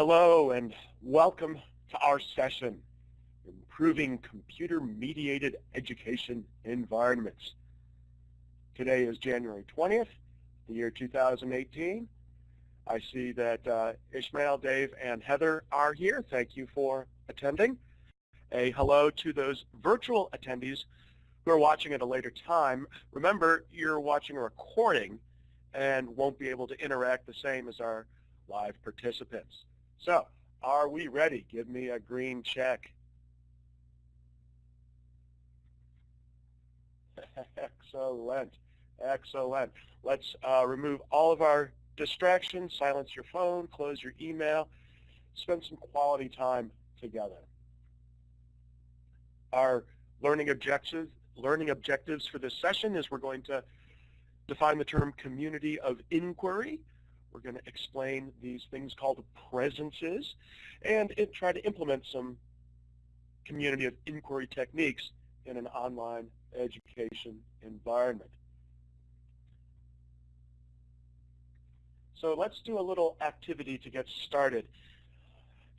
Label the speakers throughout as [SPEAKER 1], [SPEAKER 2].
[SPEAKER 1] Hello and welcome to our session, Improving Computer-Mediated Education Environments. Today is January 20th, the year 2018. I see that Ishmael, Dave, and Heather are here. Thank you for attending. A hello to those virtual attendees who are watching at a later time. Remember, you're watching a recording and won't be able to interact the same as our live participants. So, are we ready? Give me a green check. Excellent, excellent. Let's remove all of our distractions, silence your phone, close your email, spend some quality time together. Our learning objectives for this session is we're going to define the term community of inquiry. We're going to explain these things called presences and try to implement some community of inquiry techniques in an online education environment. So let's do a little activity to get started.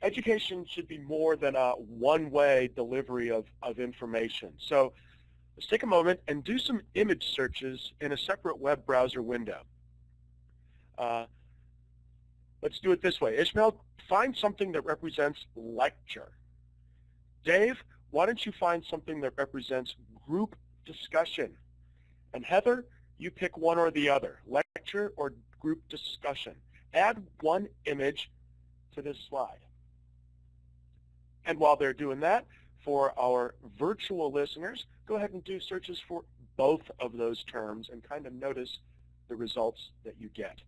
[SPEAKER 1] Education should be more than a one-way delivery of information. So let's take a moment and do some image searches in a separate web browser window. Let's do it this way. Ishmael, find something that represents lecture. Dave, why don't you find something that represents group discussion? And Heather, you pick one or the other, lecture or group discussion. Add one image to this slide. And while they're doing that, for our virtual listeners, go ahead and do searches for both of those terms and kind of notice the results that you get.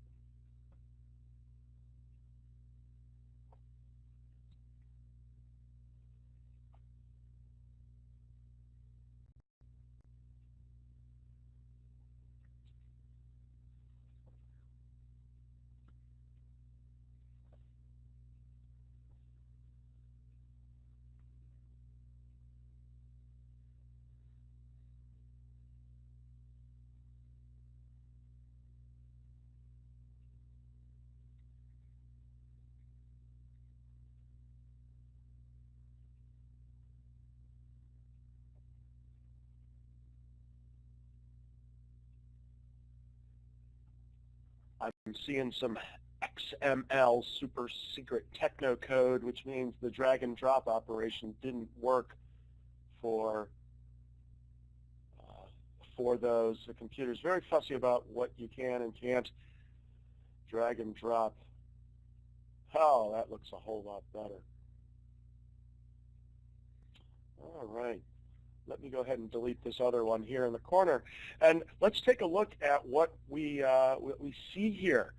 [SPEAKER 1] I'm seeing some XML super secret techno code, which means the drag and drop operation didn't work for those. The computer's very fussy about what you can and can't drag and drop. Oh, that looks a whole lot better. All right. Let me go ahead and delete this other one here in the corner. And let's take a look at what we see here.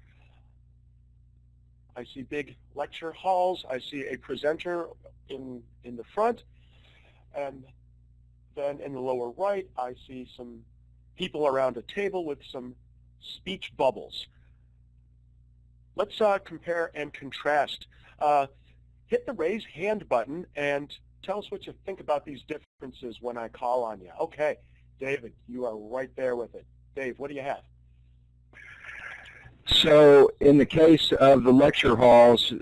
[SPEAKER 1] I see big lecture halls. I see a presenter in the front. And then in the lower right, I see some people around a table with some speech bubbles. Let's compare and contrast. Hit the raise hand button and tell us what you think about these differences when I call on you. Okay, David, you are right there with it. Dave, what do you have?
[SPEAKER 2] So in the case of the lecture halls,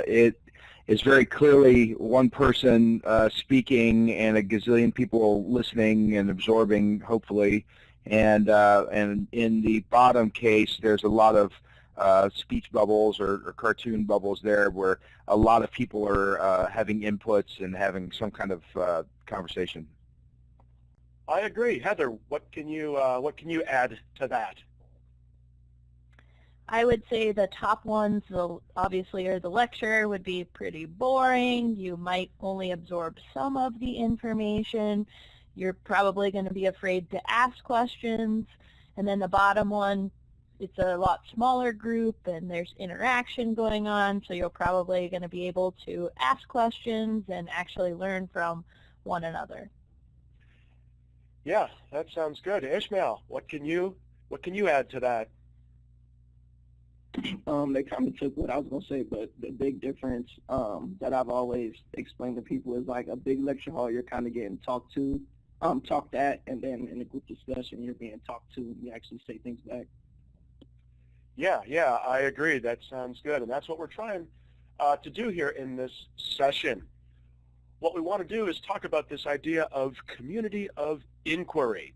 [SPEAKER 2] it is very clearly one person speaking and a gazillion people listening and absorbing, hopefully. And in the bottom case, there's a lot of speech bubbles or cartoon bubbles there where a lot of people are having inputs and having some kind of conversation.
[SPEAKER 1] I agree. Heather, what can you add to that?
[SPEAKER 3] I would say the top ones, obviously, are the lecture would be pretty boring. You might only absorb some of the information. You're probably going to be afraid to ask questions. And then the bottom one, it's a lot smaller group and there's interaction going on, so you're probably going to be able to ask questions and actually learn from one another.
[SPEAKER 1] Yeah, that sounds good. Ishmael, what can you add to that?
[SPEAKER 4] They kind of took what I was going to say, but the big difference that I've always explained to people is like a big lecture hall, you're kind of getting talked at, and then in a group discussion, you're being talked to and you actually say things back.
[SPEAKER 1] Yeah, I agree. That sounds good, and that's what we're trying to do here in this session. What we want to do is talk about this idea of community of inquiry.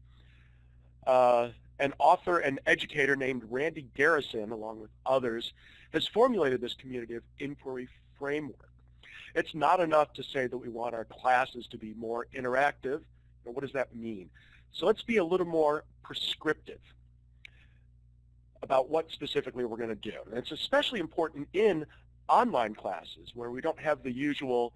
[SPEAKER 1] An author and educator named Randy Garrison, along with others, has formulated this community of inquiry framework. It's not enough to say that we want our classes to be more interactive. What does that mean? So let's be a little more prescriptive about what specifically we're going to do. And it's especially important in online classes where we don't have the usual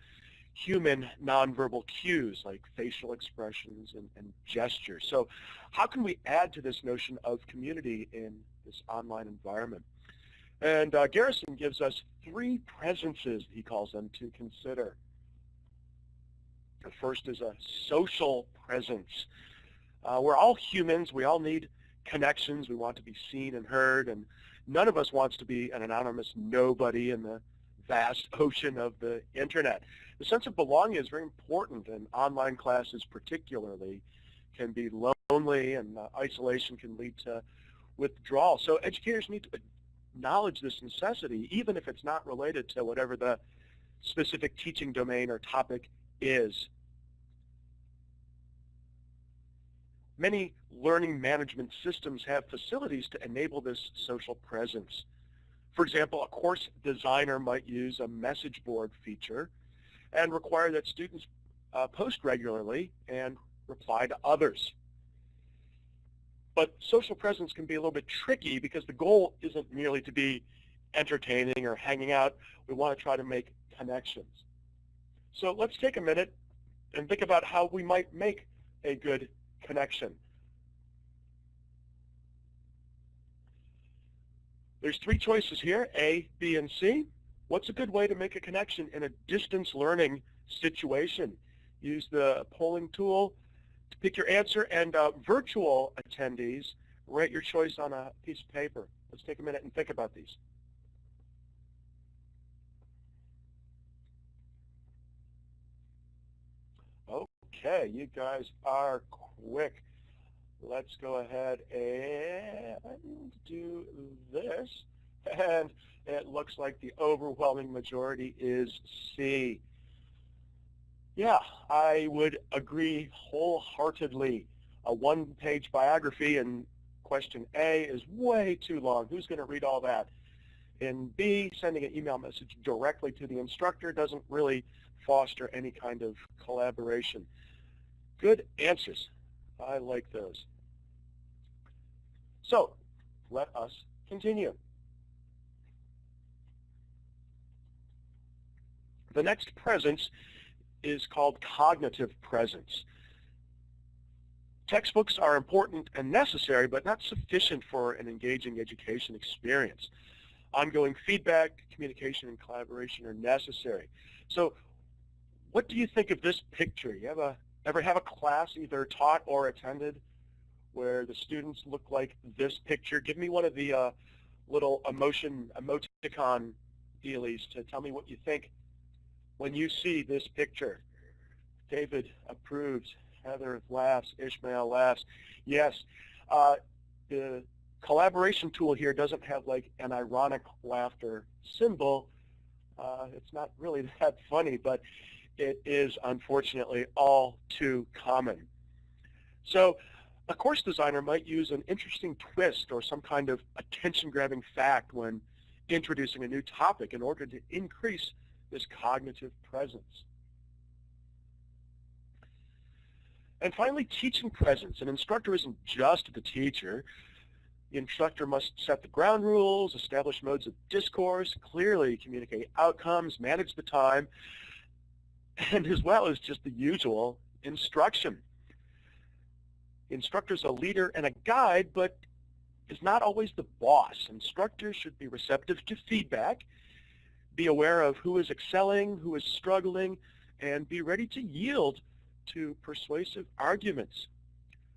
[SPEAKER 1] human nonverbal cues like facial expressions and gestures. So how can we add to this notion of community in this online environment? And Garrison gives us 3 presences, he calls them, to consider. The first is a social presence. We're all humans. We all need connections. We want to be seen and heard, and none of us wants to be an anonymous nobody in the vast ocean of the internet. The sense of belonging is very important, and online classes particularly can be lonely, and isolation can lead to withdrawal. So educators need to acknowledge this necessity, even if it's not related to whatever the specific teaching domain or topic is. Many learning management systems have facilities to enable this social presence. For example, a course designer might use a message board feature and require that students post regularly and reply to others. But social presence can be a little bit tricky because the goal isn't merely to be entertaining or hanging out. We want to try to make connections. So let's take a minute and think about how we might make a good connection. There's 3 choices here, A, B, and C. What's a good way to make a connection in a distance learning situation? Use the polling tool to pick your answer, and virtual attendees, write your choice on a piece of paper. Let's take a minute and think about these. Okay, you guys are quick. Let's go ahead and do this. And it looks like the overwhelming majority is C. Yeah, I would agree wholeheartedly. A 1-page biography in question A is way too long. Who's going to read all that? In B, sending an email message directly to the instructor doesn't really foster any kind of collaboration. Good answers. I like those. So let us continue. The next presence is called cognitive presence. Textbooks are important and necessary, but not sufficient for an engaging education experience. Ongoing feedback, communication, and collaboration are necessary. So what do you think of this picture? You ever have a class either taught or attended where the students look like this picture? Give me one of the little emoticon dealies to tell me what you think when you see this picture. David approves, Heather laughs, Ishmael laughs. Yes, the collaboration tool here doesn't have like an ironic laughter symbol. It's not really that funny, but it is unfortunately all too common. So a course designer might use an interesting twist or some kind of attention-grabbing fact when introducing a new topic in order to increase this cognitive presence. And finally, teaching presence. An instructor isn't just the teacher. The instructor must set the ground rules, establish modes of discourse, clearly communicate outcomes, manage the time, and as well as just the usual instruction. The instructor is a leader and a guide, but is not always the boss. Instructors should be receptive to feedback, be aware of who is excelling, who is struggling, and be ready to yield to persuasive arguments.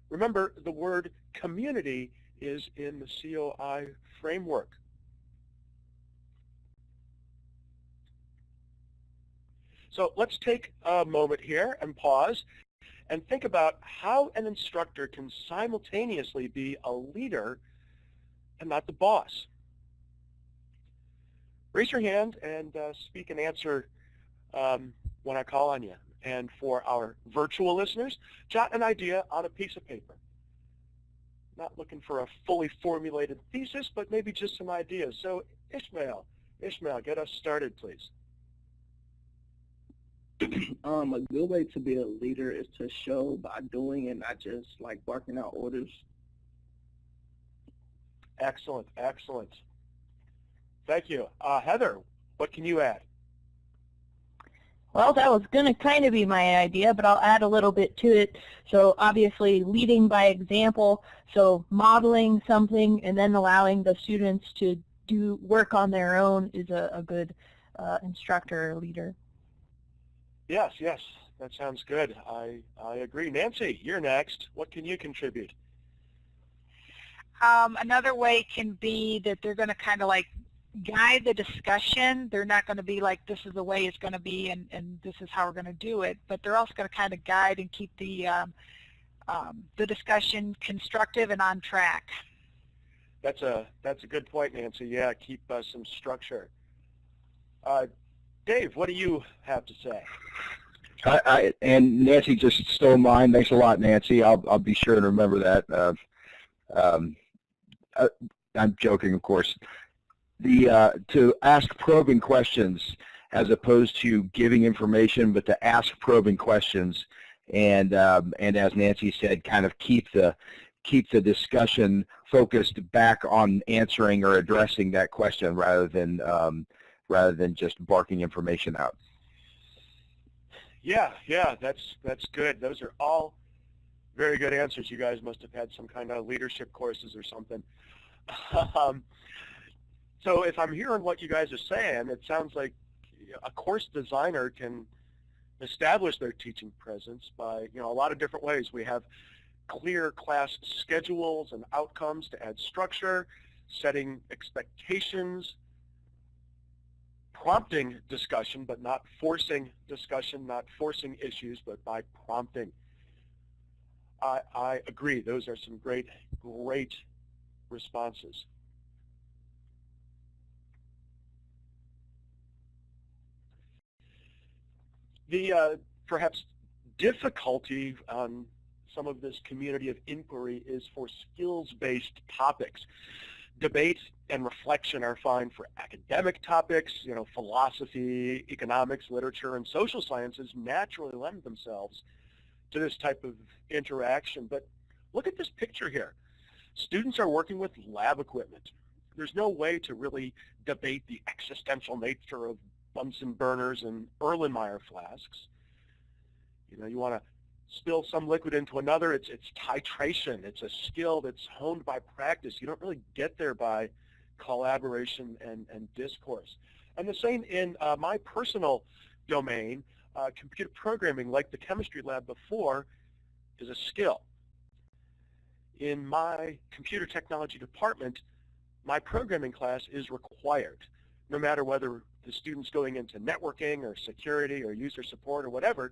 [SPEAKER 1] Remember, the word community is in the COI framework. So let's take a moment here and pause and think about how an instructor can simultaneously be a leader and not the boss. raise your hand and speak and answer when I call on you. And for our virtual listeners, jot an idea on a piece of paper. Not looking for a fully formulated thesis, but maybe just some ideas. So Ishmael, get us started, please.
[SPEAKER 4] A good way to be a leader is to show by doing and not just like barking out orders.
[SPEAKER 1] Excellent, excellent. Thank you. Heather, what can you add?
[SPEAKER 3] Well, that was going to kind of be my idea, but I'll add a little bit to it. So obviously leading by example, so modeling something and then allowing the students to do work on their own is a good instructor or leader.
[SPEAKER 1] Yes, that sounds good. I agree. Nancy, you're next. What can you contribute?
[SPEAKER 5] Another way can be that they're going to kind of like guide the discussion. They're not going to be like, this is the way it's going to be and this is how we're going to do it, but they're also going to kind of guide and keep the discussion constructive and on track.
[SPEAKER 1] That's a good point, Nancy. Yeah, keep some structure. Dave, what do you have to say?
[SPEAKER 2] And Nancy just stole mine. Thanks a lot, Nancy. I'll be sure to remember that. I'm joking, of course. To ask probing questions as opposed to giving information, but to ask probing questions, and as Nancy said, kind of keep the discussion focused back on answering or addressing that question rather than just barking information out.
[SPEAKER 1] Yeah, that's good. Those are all very good answers. You guys must have had some kind of leadership courses or something. So if I'm hearing what you guys are saying, it sounds like a course designer can establish their teaching presence by, a lot of different ways. We have clear class schedules and outcomes to add structure, setting expectations, prompting discussion, but not forcing discussion, not forcing issues, but by prompting. I agree. Those are some great responses. The perhaps difficulty on some of this community of inquiry is for skills-based topics. Debate and reflection are fine for academic topics. Philosophy, economics, literature, and social sciences naturally lend themselves to this type of interaction. But look at this picture here. Students are working with lab equipment. There's no way to really debate the existential nature of Bunsen burners and Erlenmeyer flasks. You want to spill some liquid into another. It's titration. It's a skill that's honed by practice. You don't really get there by collaboration and discourse. And the same in my personal domain, computer programming, like the chemistry lab before, is a skill. In my computer technology department, my programming class is required, no matter whether the student's going into networking or security or user support or whatever.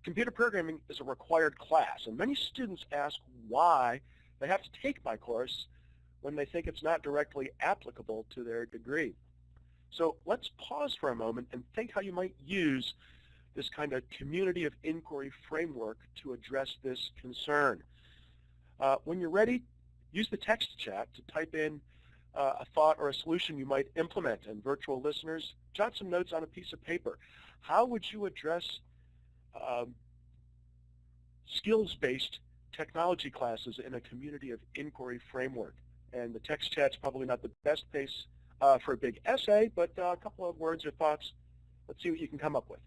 [SPEAKER 1] Computer programming is a required class, and many students ask why they have to take my course when they think it's not directly applicable to their degree. So let's pause for a moment and think how you might use this kind of community of inquiry framework to address this concern. When you're ready, use the text chat to type in a thought or a solution you might implement. And virtual listeners, jot some notes on a piece of paper. How would you address skills-based technology classes in a community of inquiry framework? And the text chat's probably not the best place for a big essay, but a couple of words or thoughts. Let's see what you can come up with.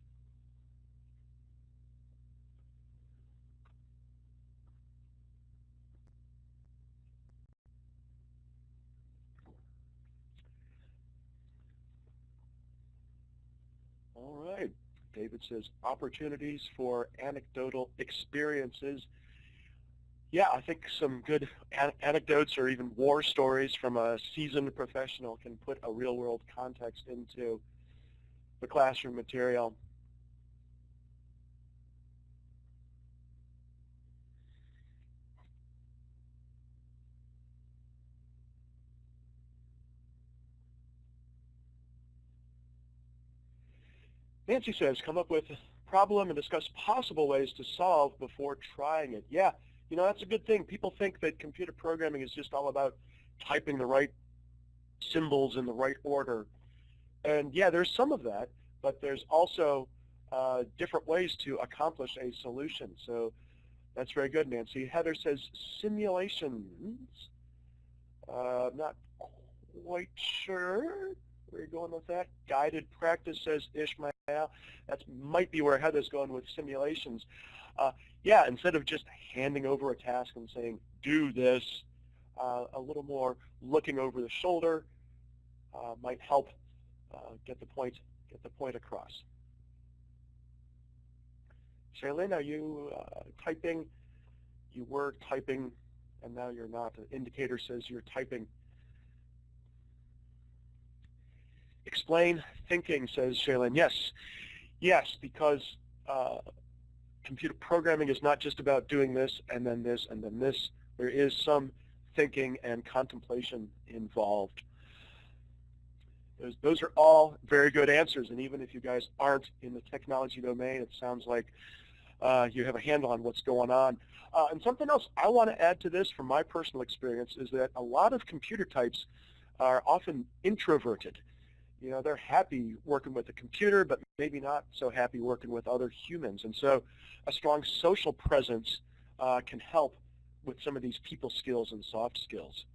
[SPEAKER 1] All right. David says opportunities for anecdotal experiences. Yeah, I think some good anecdotes or even war stories from a seasoned professional can put a real-world context into the classroom material. Nancy says, come up with a problem and discuss possible ways to solve before trying it. Yeah, you know, that's a good thing. People think that computer programming is just all about typing the right symbols in the right order. And yeah, there's some of that, but there's also different ways to accomplish a solution. So that's very good, Nancy. Heather says simulations. Not quite sure where you're going with that. Guided practice, says Ishmael. That might be where Heather's going with simulations. Yeah, instead of just handing over a task and saying, do this, a little more looking over the shoulder might help get the point across. Shailene, are you typing? You were typing, and now you're not. The indicator says you're typing. Explain thinking, says Shailene. Yes, because computer programming is not just about doing this and then this and then this. There is some thinking and contemplation involved. Those are all very good answers, and even if you guys aren't in the technology domain, it sounds like you have a handle on what's going on. And something else I want to add to this from my personal experience is that a lot of computer types are often introverted. You know, they're happy working with the computer, but maybe not so happy working with other humans. And so a strong social presence can help with some of these people skills and soft skills.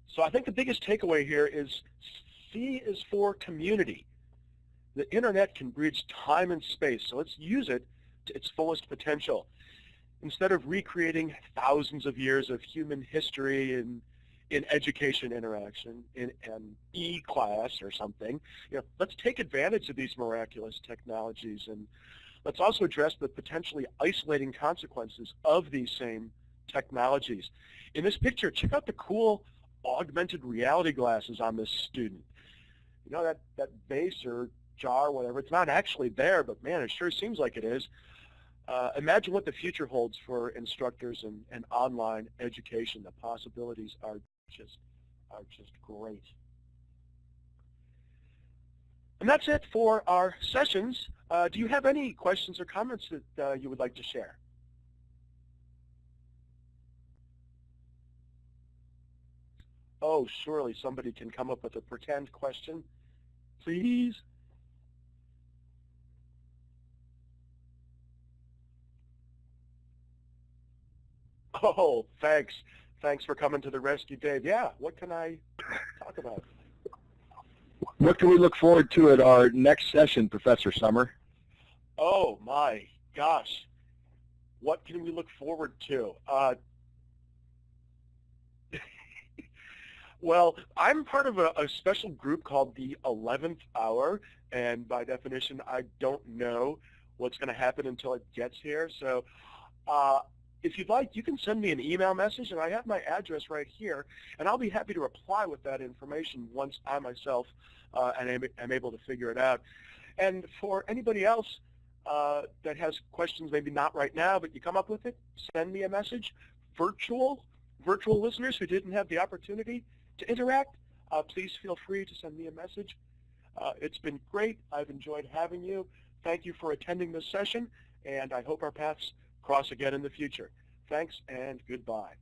[SPEAKER 1] So I think the biggest takeaway here is C is for community. The internet can bridge time and space, so let's use it to its fullest potential. Instead of recreating thousands of years of human history in education interaction, in an e-class or something, you know, let's take advantage of these miraculous technologies, and let's also address the potentially isolating consequences of these same technologies. In this picture, check out the cool augmented reality glasses on this student. You know, that vase or jar, whatever, it's not actually there, but man, it sure seems like it is. Imagine what the future holds for instructors and online education. The possibilities are just great. And that's it for our sessions. Do you have any questions or comments that you would like to share? Oh, surely somebody can come up with a pretend question. Please? Oh, thanks. Thanks for coming to the rescue, Dave. Yeah, what can I talk about?
[SPEAKER 2] What can we look forward to at our next session, Professor Summer?
[SPEAKER 1] Oh, my gosh. What can we look forward to? Well, I'm part of a special group called the 11th Hour, and by definition, I don't know what's going to happen until it gets here. So if you'd like, you can send me an email message, and I have my address right here, and I'll be happy to reply with that information once I myself am able to figure it out. And for anybody else that has questions, maybe not right now, but you come up with it, send me a message. Virtual listeners who didn't have the opportunity to interact, please feel free to send me a message. It's been great. I've enjoyed having you. Thank you for attending this session, and I hope our paths cross again in the future. Thanks and goodbye.